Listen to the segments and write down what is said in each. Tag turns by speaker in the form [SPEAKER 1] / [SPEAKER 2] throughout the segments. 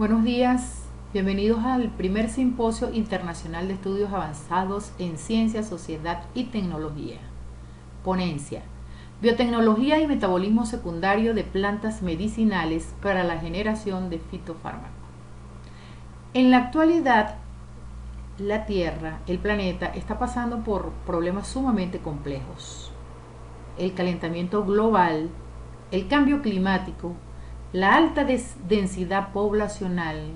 [SPEAKER 1] Buenos días, bienvenidos al primer Simposio Internacional de Estudios Avanzados en Ciencia, Sociedad y Tecnología. Ponencia: Biotecnología y metabolismo secundario de plantas medicinales para la generación de fitofármacos. En la actualidad, la Tierra, el planeta, está pasando por problemas sumamente complejos. El calentamiento global, el cambio climático, la alta densidad poblacional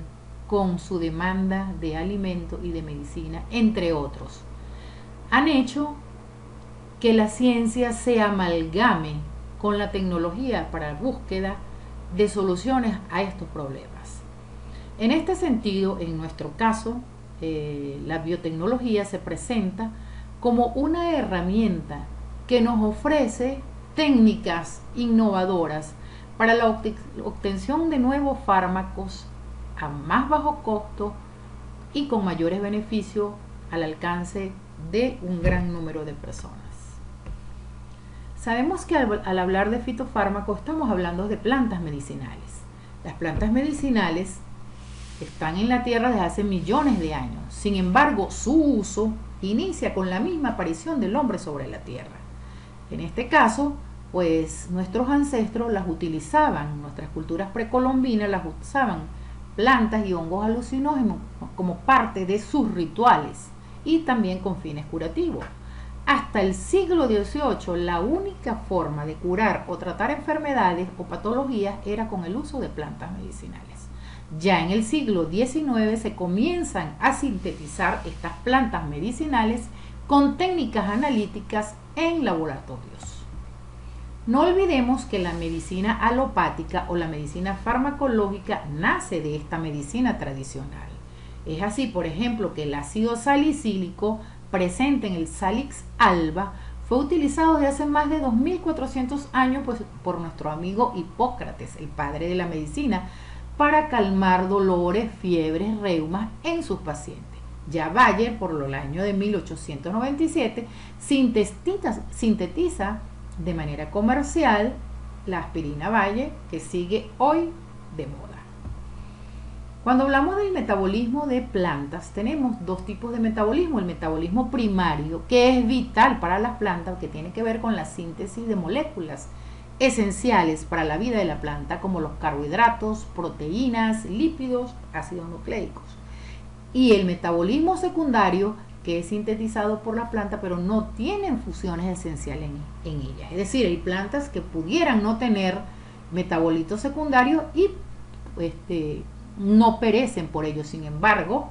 [SPEAKER 1] con su demanda de alimento y de medicina, entre otros, han hecho que la ciencia se amalgame con la tecnología para la búsqueda de soluciones a estos problemas. En este sentido, en nuestro caso, la biotecnología se presenta como una herramienta que nos ofrece técnicas innovadoras para la obtención de nuevos fármacos a más bajo costo y con mayores beneficios al alcance de un gran número de personas. Sabemos que al hablar de fitofármacos estamos hablando de plantas medicinales. Las plantas medicinales están en la Tierra desde hace millones de años. Sin embargo, su uso inicia con la misma aparición del hombre sobre la Tierra. En este caso, pues nuestros ancestros las utilizaban, nuestras culturas precolombinas las usaban plantas y hongos alucinógenos como parte de sus rituales y también con fines curativos. Hasta el siglo XVIII, la única forma de curar o tratar enfermedades o patologías era con el uso de plantas medicinales. Ya en el siglo XIX se comienzan a sintetizar estas plantas medicinales con técnicas analíticas en laboratorios. No olvidemos que la medicina alopática o la medicina farmacológica nace de esta medicina tradicional. Es así, por ejemplo, que el ácido salicílico presente en el Salix alba fue utilizado desde hace más de 2400 años por nuestro amigo Hipócrates, el padre de la medicina, para calmar dolores, fiebres, reumas en sus pacientes. Ya Bayer, por el año de 1897, sintetiza de manera comercial la aspirina Bayer, que sigue hoy de moda. Cuando hablamos del metabolismo de plantas, tenemos dos tipos de metabolismo: el metabolismo primario, que es vital para las plantas, que tiene que ver con la síntesis de moléculas esenciales para la vida de la planta, como los carbohidratos, proteínas, lípidos, ácidos nucleicos. Y el metabolismo secundario, que es sintetizado por la planta, pero no tienen funciones esenciales en ellas. Es decir, hay plantas que pudieran no tener metabolitos secundarios y no perecen por ello. Sin embargo,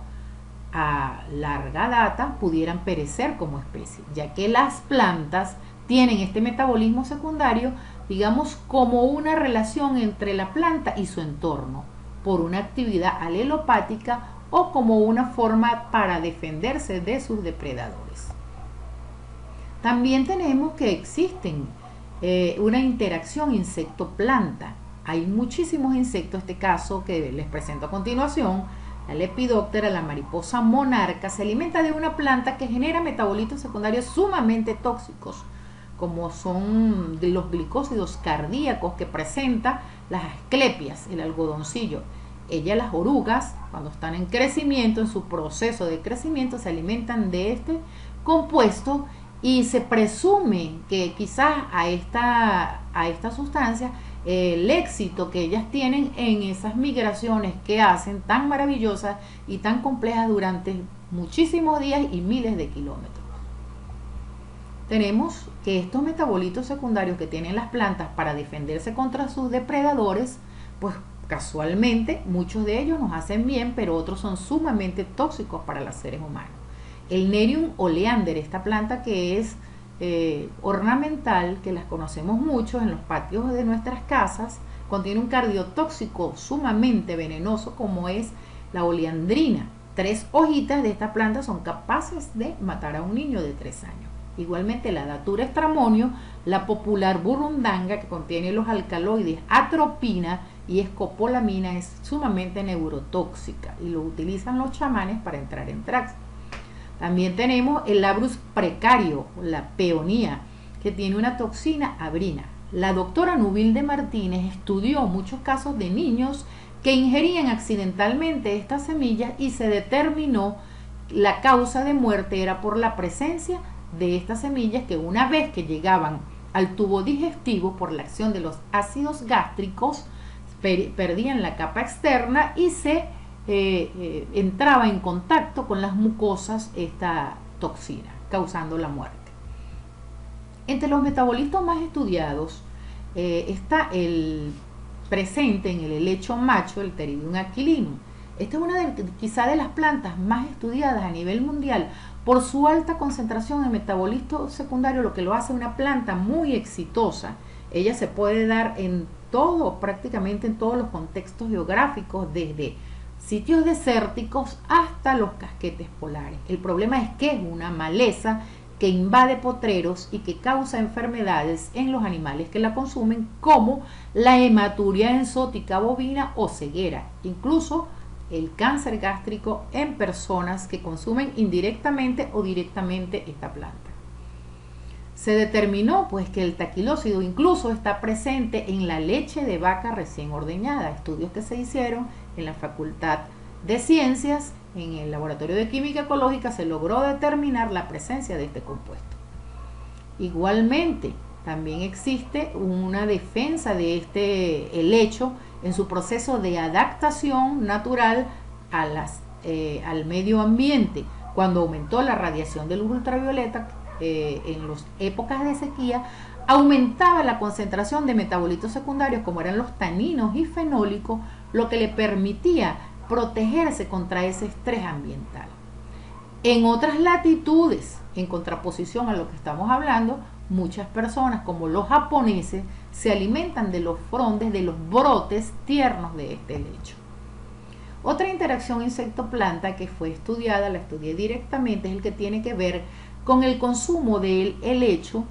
[SPEAKER 1] a larga data pudieran perecer como especie, ya que las plantas tienen este metabolismo secundario, digamos, como una relación entre la planta y su entorno, por una actividad alelopática o como una forma para defenderse de sus depredadores. También tenemos que existen una interacción insecto-planta. Hay muchísimos insectos, este caso que les presento a continuación, la Lepidóptera, la mariposa monarca, se alimenta de una planta que genera metabolitos secundarios sumamente tóxicos, como son los glicósidos cardíacos que presenta las asclepias, el algodoncillo. Las orugas, cuando están en crecimiento, en su proceso de crecimiento, se alimentan de este compuesto y se presume que quizás a esta sustancia el éxito que ellas tienen en esas migraciones que hacen tan maravillosas y tan complejas durante muchísimos días y miles de kilómetros. Tenemos que estos metabolitos secundarios que tienen las plantas para defenderse contra sus depredadores, pues casualmente muchos de ellos nos hacen bien, pero otros son sumamente tóxicos para los seres humanos. El Nerium oleander, esta planta que es ornamental, que las conocemos mucho en los patios de nuestras casas, contiene un cardiotóxico sumamente venenoso como es la oleandrina. 3 hojitas de esta planta son capaces de matar a un niño de 3 años. Igualmente la Datura estramonio, la popular burundanga, que contiene los alcaloides atropina y escopolamina, es sumamente neurotóxica y lo utilizan los chamanes para entrar en trance. También tenemos el Labrus precario, la peonía, que tiene una toxina abrina. La doctora Nubilde Martínez estudió muchos casos de niños que ingerían accidentalmente estas semillas y se determinó la causa de muerte era por la presencia de estas semillas que una vez que llegaban al tubo digestivo por la acción de los ácidos gástricos perdían la capa externa y se entraba en contacto con las mucosas esta toxina, causando la muerte. Entre los metabolitos más estudiados está el presente en el helecho macho, el Pteridium aquilinum. Esta es una quizá de las plantas más estudiadas a nivel mundial por su alta concentración en metabolitos secundarios, lo que lo hace una planta muy exitosa. Ella se puede dar en todo, prácticamente en todos los contextos geográficos, desde sitios desérticos hasta los casquetes polares. El problema es que es una maleza que invade potreros y que causa enfermedades en los animales que la consumen, como la hematuria enzótica bovina o ceguera, incluso el cáncer gástrico en personas que consumen indirectamente o directamente esta planta. Se determinó pues que el taquilócido incluso está presente en la leche de vaca recién ordeñada. Estudios que se hicieron en la Facultad de Ciencias, en el Laboratorio de Química Ecológica, se logró determinar la presencia de este compuesto. Igualmente, también existe una defensa de este helecho en su proceso de adaptación natural a al medio ambiente. Cuando aumentó la radiación de luz ultravioleta en las épocas de sequía, aumentaba la concentración de metabolitos secundarios como eran los taninos y fenólicos, lo que le permitía protegerse contra ese estrés ambiental. En otras latitudes, en contraposición a lo que estamos hablando, muchas personas, como los japoneses, se alimentan de los frondes, de los brotes tiernos de este helecho. Otra interacción insecto-planta que fue estudiada, la estudié directamente, es el que tiene que ver con el consumo del helecho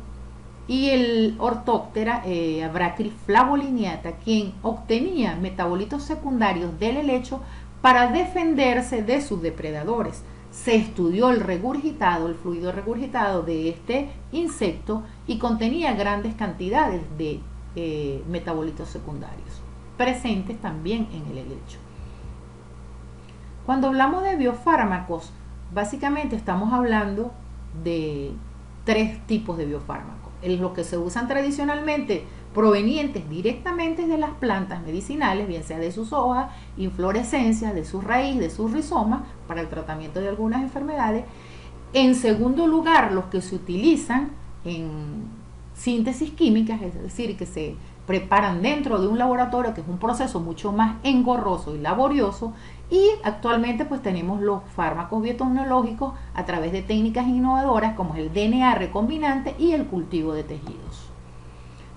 [SPEAKER 1] y el Orthoptera abracriflavolineata, quien obtenía metabolitos secundarios del helecho para defenderse de sus depredadores. Se estudió el regurgitado, el fluido regurgitado de este insecto y contenía grandes cantidades de metabolitos secundarios, presentes también en el helecho. Cuando hablamos de biofármacos, básicamente estamos hablando de tres tipos de biofármacos. Los que se usan tradicionalmente, provenientes directamente de las plantas medicinales, bien sea de sus hojas, inflorescencias, de su raíz, de sus rizomas, para el tratamiento de algunas enfermedades. En segundo lugar, los que se utilizan en síntesis químicas, es decir, que se preparan dentro de un laboratorio, que es un proceso mucho más engorroso y laborioso. Y actualmente pues tenemos los fármacos biotecnológicos a través de técnicas innovadoras como el DNA recombinante y el cultivo de tejidos.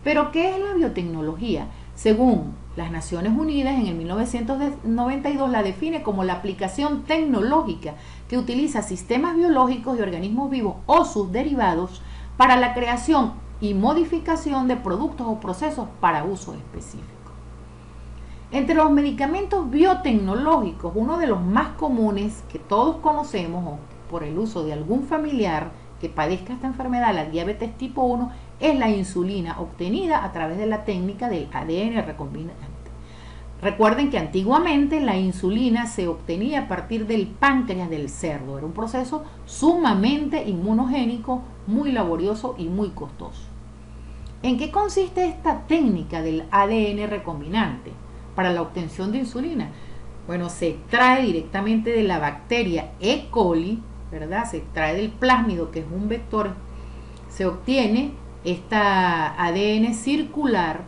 [SPEAKER 1] Pero ¿qué es la biotecnología? Según las Naciones Unidas, en el 1992 la define como la aplicación tecnológica que utiliza sistemas biológicos y organismos vivos o sus derivados para la creación y modificación de productos o procesos para uso específico. Entre los medicamentos biotecnológicos, uno de los más comunes que todos conocemos o por el uso de algún familiar que padezca esta enfermedad, la diabetes tipo 1, es la insulina obtenida a través de la técnica del ADN recombinante. Recuerden que antiguamente la insulina se obtenía a partir del páncreas del cerdo. Era un proceso sumamente inmunogénico, muy laborioso y muy costoso. ¿En qué consiste esta técnica del ADN recombinante para la obtención de insulina? Bueno, se extrae directamente de la bacteria E. coli, ¿verdad? Se extrae del plásmido, que es un vector. Se obtiene esta ADN circular,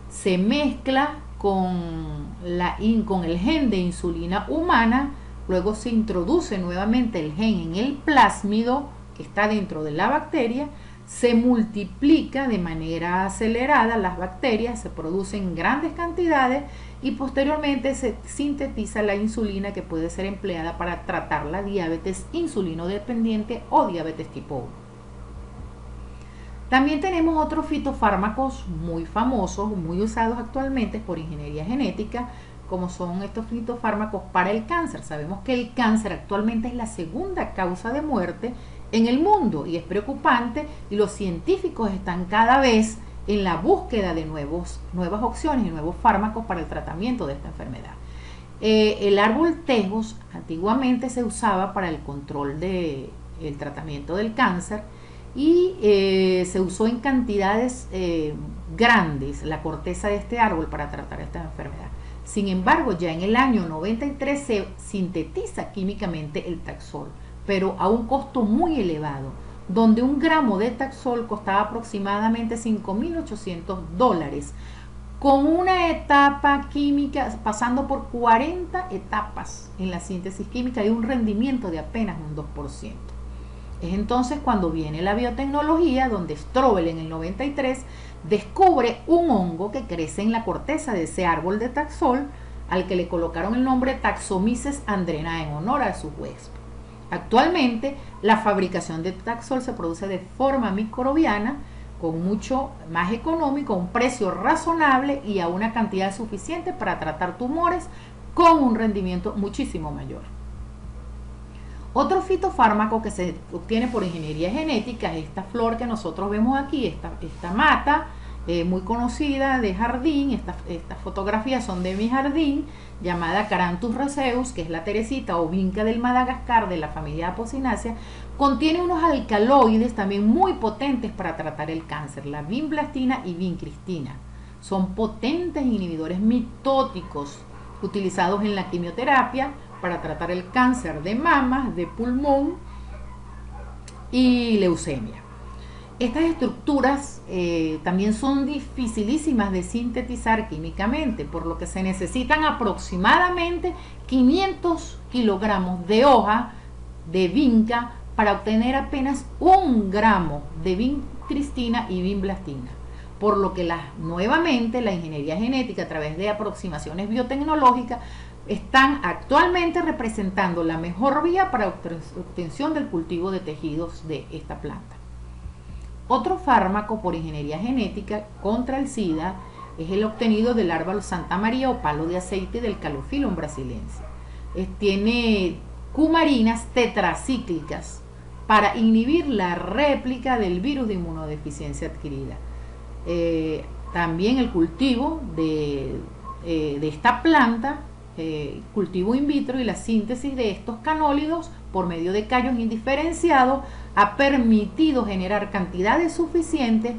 [SPEAKER 1] se mezcla con el gen de insulina humana, luego se introduce nuevamente el gen en el plásmido que está dentro de la bacteria, se multiplica de manera acelerada las bacterias, se producen grandes cantidades y posteriormente se sintetiza la insulina, que puede ser empleada para tratar la diabetes insulinodependiente o diabetes tipo 1. También tenemos otros fitofármacos muy famosos, muy usados actualmente por ingeniería genética, como son estos fitofármacos para el cáncer. Sabemos que el cáncer actualmente es la segunda causa de muerte en el mundo y es preocupante, y los científicos están cada vez en la búsqueda de nuevas opciones y nuevos fármacos para el tratamiento de esta enfermedad. El árbol tejos antiguamente se usaba para el control del tratamiento del cáncer y se usó en cantidades grandes la corteza de este árbol para tratar esta enfermedad. Sin embargo, ya en el año 93 se sintetiza químicamente el Taxol, pero a un costo muy elevado, donde un gramo de Taxol costaba aproximadamente $5.800, con una etapa química pasando por 40 etapas en la síntesis química y un rendimiento de apenas un 2%. Es entonces cuando viene la biotecnología, donde Strobel en el 93 descubre un hongo que crece en la corteza de ese árbol de Taxol, al que le colocaron el nombre Taxomyces andrenae en honor a su huésped. Actualmente, la fabricación de Taxol se produce de forma microbiana, con mucho más económico, a un precio razonable y a una cantidad suficiente para tratar tumores con un rendimiento muchísimo mayor. Otro fitofármaco que se obtiene por ingeniería genética es esta flor que nosotros vemos aquí, esta mata muy conocida de jardín. Estas fotografías son de mi jardín, llamada Caranthus rosseus, que es la teresita o vinca del Madagascar de la familia Apocynaceae. Contiene unos alcaloides también muy potentes para tratar el cáncer, la vinblastina y vincristina. Son potentes inhibidores mitóticos utilizados en la quimioterapia para tratar el cáncer de mama, de pulmón y leucemia. Estas estructuras también son dificilísimas de sintetizar químicamente, por lo que se necesitan aproximadamente 500 kilogramos de hoja de vinca para obtener apenas 1 gramo de vincristina y vinblastina. Por lo que nuevamente la ingeniería genética, a través de aproximaciones biotecnológicas, están actualmente representando la mejor vía para obtención del cultivo de tejidos de esta planta. Otro fármaco por ingeniería genética contra el SIDA es el obtenido del árbol Santa María o palo de aceite del Calophyllum brasiliensis. Tiene cumarinas tetracíclicas para inhibir la réplica del virus de inmunodeficiencia adquirida. También el cultivo de esta planta, cultivo in vitro y la síntesis de estos canólidos por medio de callos indiferenciados ha permitido generar cantidades suficientes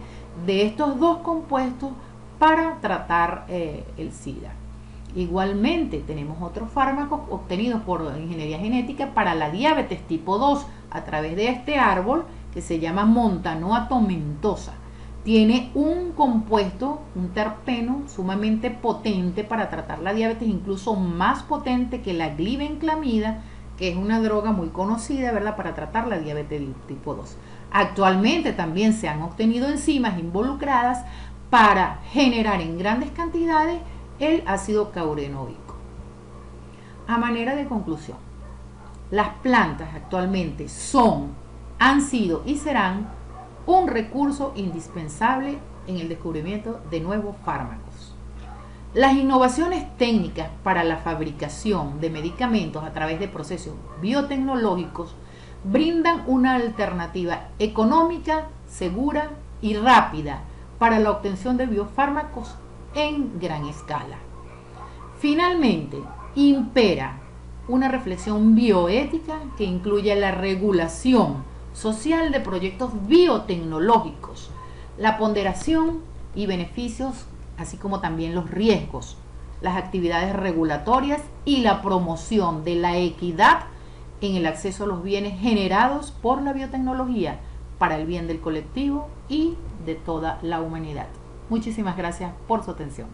[SPEAKER 1] de estos dos compuestos para tratar el SIDA. Igualmente tenemos otros fármacos obtenidos por ingeniería genética para la diabetes tipo 2 a través de este árbol que se llama Montanoa tomentosa. Tiene un compuesto, un terpeno sumamente potente para tratar la diabetes, incluso más potente que la glibenclamida, que es una droga muy conocida, ¿verdad?, para tratar la diabetes tipo 2. Actualmente también se han obtenido enzimas involucradas para generar en grandes cantidades el ácido caurenoico. A manera de conclusión, las plantas actualmente han sido y serán un recurso indispensable en el descubrimiento de nuevos fármacos. Las innovaciones técnicas para la fabricación de medicamentos a través de procesos biotecnológicos brindan una alternativa económica, segura y rápida para la obtención de biofármacos en gran escala. Finalmente, impera una reflexión bioética que incluye la regulación social de proyectos biotecnológicos, la ponderación y beneficios, así como también los riesgos, las actividades regulatorias y la promoción de la equidad en el acceso a los bienes generados por la biotecnología para el bien del colectivo y de toda la humanidad. Muchísimas gracias por su atención.